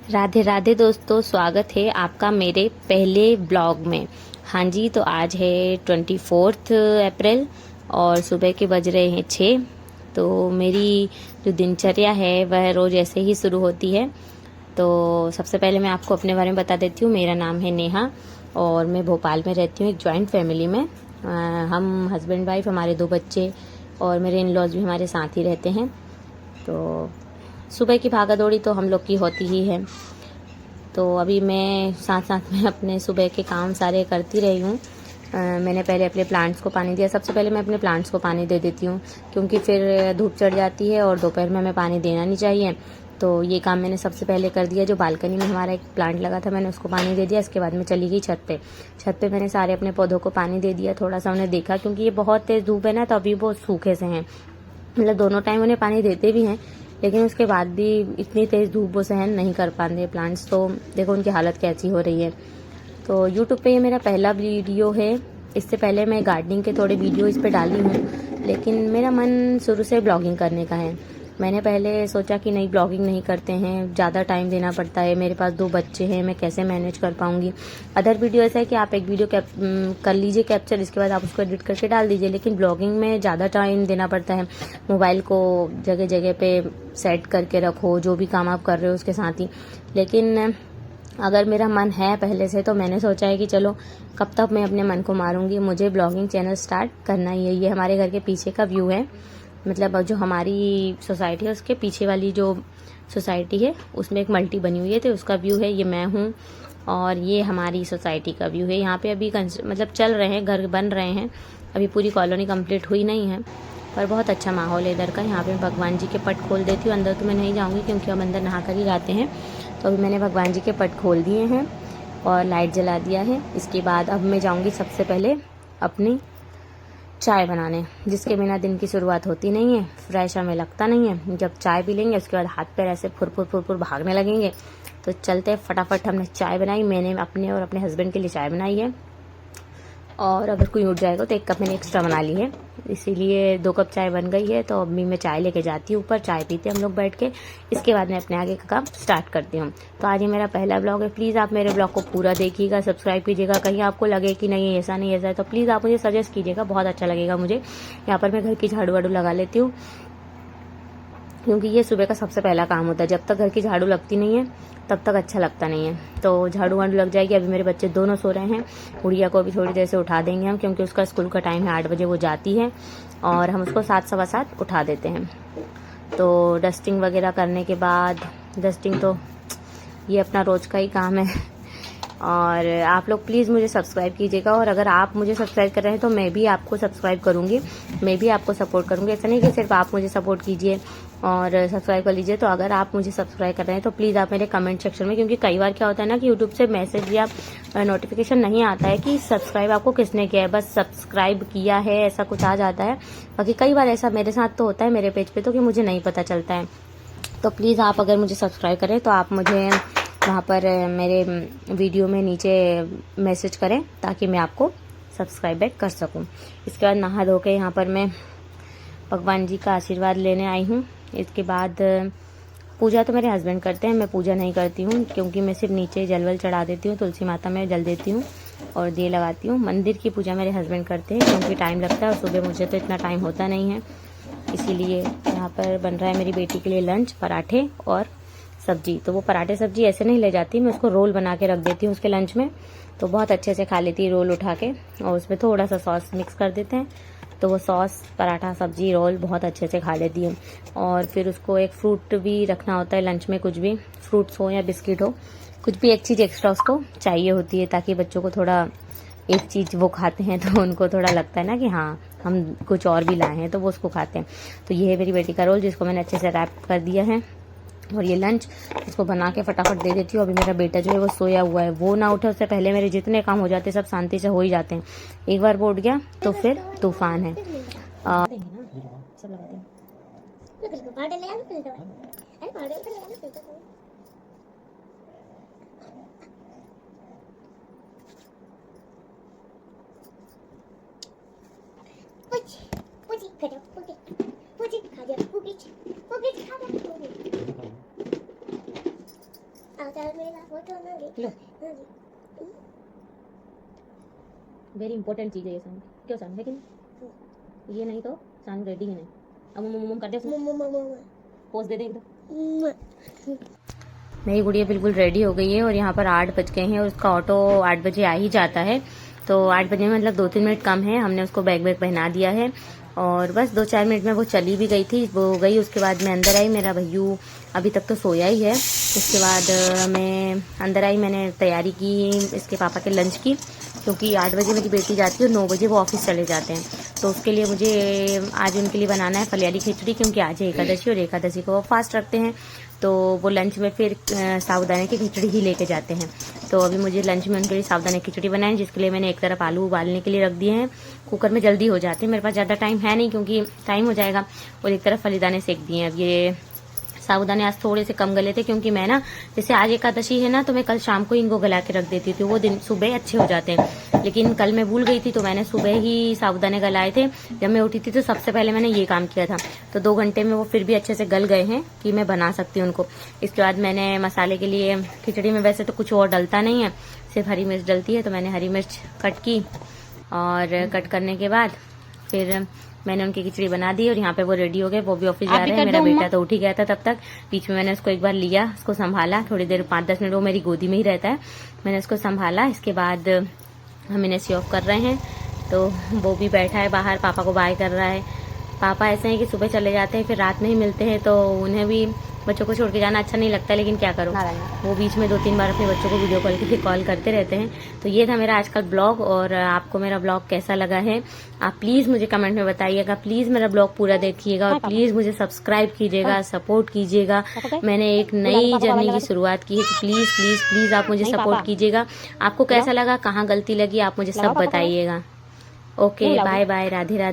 राधे राधे दोस्तों, स्वागत है आपका मेरे पहले ब्लॉग में। हाँ जी, तो आज है 24 अप्रैल और सुबह के बज रहे हैं 6। तो मेरी जो दिनचर्या है वह रोज़ ऐसे ही शुरू होती है। तो सबसे पहले मैं आपको अपने बारे में बता देती हूँ। मेरा नाम है नेहा और मैं भोपाल में रहती हूँ, एक जॉइंट फैमिली में। हम हस्बैंड वाइफ, हमारे 2 बच्चे और मेरे इन लॉज भी हमारे साथ ही रहते हैं। तो सुबह की भागा दौड़ी तो हम लोग की होती ही है। तो अभी मैं साथ साथ में अपने सुबह के काम सारे करती रही हूँ। मैंने पहले अपने प्लांट्स को पानी दिया। सबसे पहले मैं अपने प्लांट्स को पानी दे देती हूँ, क्योंकि फिर धूप चढ़ जाती है और दोपहर में हमें पानी देना नहीं चाहिए। तो ये काम मैंने सबसे पहले कर दिया। जो बालकनी में हमारा एक प्लांट लगा था, मैंने उसको पानी दे दिया। इसके बाद मैं चली गई छत पे मैंने सारे अपने पौधों को पानी दे दिया। थोड़ा सा उन्हें देखा, क्योंकि ये बहुत तेज़ धूप है ना, तो अभी वो सूखे से हैं। मतलब दोनों टाइम उन्हें पानी देते भी हैं, लेकिन उसके बाद भी इतनी तेज़ धूप वो सहन नहीं कर पाते प्लांट्स। तो देखो उनकी हालत कैसी हो रही है। तो यूट्यूब पे ये मेरा पहला वीडियो है। इससे पहले मैं गार्डनिंग के थोड़े वीडियो इस पे डाली हूँ, लेकिन मेरा मन शुरू से ब्लॉगिंग करने का है। मैंने पहले सोचा कि नहीं, ब्लॉगिंग नहीं करते हैं, ज़्यादा टाइम देना पड़ता है, मेरे पास 2 बच्चे हैं, मैं कैसे मैनेज कर पाऊँगी। अदर वीडियो ऐसा है कि आप एक वीडियो कर लीजिए कैप्चर, इसके बाद आप उसको एडिट करके डाल दीजिए। लेकिन ब्लॉगिंग में ज़्यादा टाइम देना पड़ता है। मोबाइल को जगह जगह पे सेट करके रखो, जो भी काम आप कर रहे हो उसके साथ ही। लेकिन अगर मेरा मन है पहले से, तो मैंने सोचा है कि चलो कब तक मैं अपने मन को मारूंगी, मुझे ब्लॉगिंग चैनल स्टार्ट करना ही है। ये हमारे घर के पीछे का व्यू है। मतलब जो हमारी सोसाइटी है उसके पीछे वाली जो सोसाइटी है उसमें एक मल्टी बनी हुई है, तो उसका व्यू है। ये मैं हूँ और ये हमारी सोसाइटी का व्यू है। यहाँ पे अभी मतलब चल रहे हैं, घर बन रहे हैं। अभी पूरी कॉलोनी कंप्लीट हुई नहीं है, पर बहुत अच्छा माहौल है इधर का। यहाँ पे भगवान जी के पट खोल देती हूँ। अंदर तो मैं नहीं जाऊँगी, क्योंकि हम अंदर नहा कर ही जाते हैं। तो अभी मैंने भगवान जी के पट खोल दिए हैं और लाइट जला दिया है। इसके बाद अब मैं जाऊँगी सबसे पहले अपनी चाय बनाने, जिसके बिना दिन की शुरुआत होती नहीं है, फ्रेश हमें लगता नहीं है। जब चाय पी लेंगे उसके बाद हाथ पैर ऐसे फुरफुर फुरफुर भागने लगेंगे। तो चलते फटाफट। हमने चाय बनाई, मैंने अपने और अपने हस्बैंड के लिए चाय बनाई है। और अगर कोई उठ जाएगा तो 1 कप मैंने एक्स्ट्रा बना ली है, इसीलिए 2 कप चाय बन गई है। तो अभी मैं चाय लेके जाती हूँ ऊपर, चाय पीते हम लोग बैठ के। इसके बाद मैं अपने आगे का काम स्टार्ट करती हूँ। तो आज ये मेरा पहला ब्लॉग है। प्लीज़ आप मेरे ब्लॉग को पूरा देखिएगा, सब्सक्राइब कीजिएगा। कहीं आपको लगे कि नहीं ऐसा नहीं ऐसा है, तो प्लीज़ आप मुझे सजेस्ट कीजिएगा, बहुत अच्छा लगेगा मुझे। यहाँ पर मैं घर की झाड़ू वाड़ू लगा लेती हूँ, क्योंकि ये सुबह का सबसे पहला काम होता है। जब तक घर की झाड़ू लगती नहीं है तब तक अच्छा लगता नहीं है। तो झाड़ू वाड़ू लग जाएगी। अभी मेरे बच्चे दोनों सो रहे हैं। गुड़िया को भी थोड़ी देर से उठा देंगे हम, क्योंकि उसका स्कूल का टाइम है 8 बजे वो जाती है, और हम उसको 7 सवा 7 उठा देते हैं। तो डस्टिंग वगैरह करने के बाद, डस्टिंग तो ये अपना रोज़ का ही काम है। और आप लोग प्लीज़ मुझे सब्सक्राइब कीजिएगा, और अगर आप मुझे सब्सक्राइब कर रहे हैं तो मैं भी आपको सब्सक्राइब करूँगी, मैं भी आपको सपोर्ट करूँगी। ऐसा नहीं कि सिर्फ आप मुझे सपोर्ट कीजिए और सब्सक्राइब कर लीजिए। तो अगर आप मुझे सब्सक्राइब कर रहे हैं तो प्लीज़ आप मेरे कमेंट सेक्शन में, क्योंकि कई बार क्या होता है ना कि यूट्यूब से मैसेज या नोटिफिकेशन नहीं आता है कि सब्सक्राइब आपको किसने किया है, बस सब्सक्राइब किया है ऐसा कुछ आ जाता है। बाकी कई बार ऐसा मेरे साथ तो होता है मेरे पेज पे, तो कि मुझे नहीं पता चलता है। तो प्लीज़ आप अगर मुझे सब्सक्राइब करें तो आप मुझे वहाँ पर मेरे वीडियो में नीचे मैसेज करें, ताकि मैं आपको सब्सक्राइब बैक कर सकूँ। इसके बाद नहा धो के यहाँ पर मैं भगवान जी का आशीर्वाद लेने आई हूँ। इसके बाद पूजा तो मेरे हस्बैंड करते हैं, मैं पूजा नहीं करती हूँ, क्योंकि मैं सिर्फ नीचे जलवल चढ़ा देती हूँ, तुलसी माता में जल देती हूँ और दिए लगाती हूँ। मंदिर की पूजा मेरे हस्बैंड करते हैं, क्योंकि टाइम लगता है और सुबह मुझे तो इतना टाइम होता नहीं है। इसीलिए यहाँ पर बन रहा है मेरी बेटी के लिए लंच, पराठे और सब्जी। तो वो पराठे सब्जी ऐसे नहीं ले जाती, मैं उसको रोल बना के रख देती हूँ उसके लंच में, तो बहुत अच्छे से खा लेती है रोल उठा के। और उसमें थोड़ा सा सॉस मिक्स कर देते हैं, तो वो सॉस पराठा सब्जी रोल बहुत अच्छे से खा लेती है। और फिर उसको एक फ्रूट भी रखना होता है लंच में, कुछ भी फ्रूट्स हो या बिस्किट हो, कुछ भी एक चीज़ एक्स्ट्रा उसको चाहिए होती है, ताकि बच्चों को थोड़ा, एक चीज़ वो खाते हैं तो उनको थोड़ा लगता है ना कि हाँ हम कुछ और भी लाए हैं, तो वो उसको खाते हैं। तो ये है मेरी बेटी का रोल, जिसको मैंने अच्छे से रैप कर दिया है। और ये लंच इसको बना के फटाफट दे देती हूँ। अभी मेरा बेटा जो है वो सोया हुआ है, वो ना उठे उससे पहले मेरे जितने काम हो जाते हैं सब शांति से हो ही जाते हैं। एक बार वो उठ गया तो फिर तूफान है। लो वेरी इंपॉर्टेंट चीज है ये सानू, क्यों सानू है कि नहीं? ये नहीं तो सानू रेडी है नहीं। अब मुम कर दे उसमें, पोज दे दे एकदम। मेरी गुड़िया बिल्कुल रेडी हो गई है और यहाँ पर 8 बज गए हैं और उसका ऑटो 8 बजे आ ही जाता है। तो 8 बजे में मतलब 2-3 मिनट कम है, हमने उसको बैग पहना दिया है और बस 2-4 मिनट में वो चली भी गई थी। वो गई, उसके बाद मैं अंदर आई। मेरा भैयू अभी तक तो सोया ही है। उसके बाद मैं अंदर आई, मैंने तैयारी की इसके पापा के लंच की, क्योंकि 8 बजे मेरी बेटी जाती है और 9 बजे वो ऑफिस चले जाते हैं। तो उसके लिए मुझे आज उनके लिए बनाना है फलियारी खिचड़ी, क्योंकि आज है एकादशी और एकादशी को वो फास्ट रखते हैं। तो वो लंच में फिर साबूदाने की खिचड़ी ही लेके जाते हैं। तो अभी मुझे लंच में उनके लिए साबूदाने की खिचड़ी बनाए, जिसके लिए मैंने एक तरफ आलू उबालने के लिए रख दिए हैं। कुकर में जल्दी हो जाते हैं, मेरे पास ज़्यादा टाइम है नहीं क्योंकि टाइम हो जाएगा। और एक तरफ फलीदाने सेक दिए हैं। अब ये साबूदाने आज थोड़े से कम गले थे, क्योंकि मैं ना जैसे आज एकादशी है ना, तो मैं कल शाम को इनको गला के रख देती थी, वो दिन सुबह अच्छे हो जाते हैं। लेकिन कल मैं भूल गई थी, तो मैंने सुबह ही साबूदाने गलाए थे। जब मैं उठी थी तो सबसे पहले मैंने ये काम किया था। तो 2 घंटे में वो फिर भी अच्छे से गल गए हैं कि मैं बना सकती हूँ उनको। इसके बाद मैंने मसाले के लिए, खिचड़ी में वैसे तो कुछ और डलता नहीं है, सिर्फ हरी मिर्च डलती है। तो मैंने हरी मिर्च कट की और कट करने के बाद फिर मैंने उनकी खिचड़ी बना दी और यहाँ पे वो रेडी हो गए, वो भी ऑफिस जा रहे हैं। मेरा बेटा तो उठ ही गया था तब तक। बीच में मैंने उसको एक बार लिया, उसको संभाला थोड़ी देर, 5-10 मिनट वो मेरी गोदी में ही रहता है। मैंने उसको संभाला। इसके बाद हम इन्हें सी ऑफ कर रहे हैं। तो वो भी बैठा है बाहर, पापा को बाय कर रहा है। पापा ऐसे हैं कि सुबह चले जाते हैं फिर रात में ही मिलते हैं, तो उन्हें भी बच्चों को छोड़ के जाना अच्छा नहीं लगता, लेकिन क्या करो, वो बीच में 2-3 बार अपने बच्चों को वीडियो कॉल करते रहते हैं। तो ये था मेरा आजकल ब्लॉग। और आपको मेरा ब्लॉग कैसा लगा है आप प्लीज मुझे कमेंट में बताइएगा। प्लीज मेरा ब्लॉग पूरा देखिएगा और प्लीज मुझे सब्सक्राइब कीजिएगा, सपोर्ट कीजिएगा। मैंने एक नई जर्नी की शुरुआत की है, तो प्लीज प्लीज प्लीज आप मुझे सपोर्ट कीजिएगा। आपको कैसा लगा, कहाँ गलती लगी, आप मुझे सब बताइएगा। Okay, bye bye, Radhe Radhe.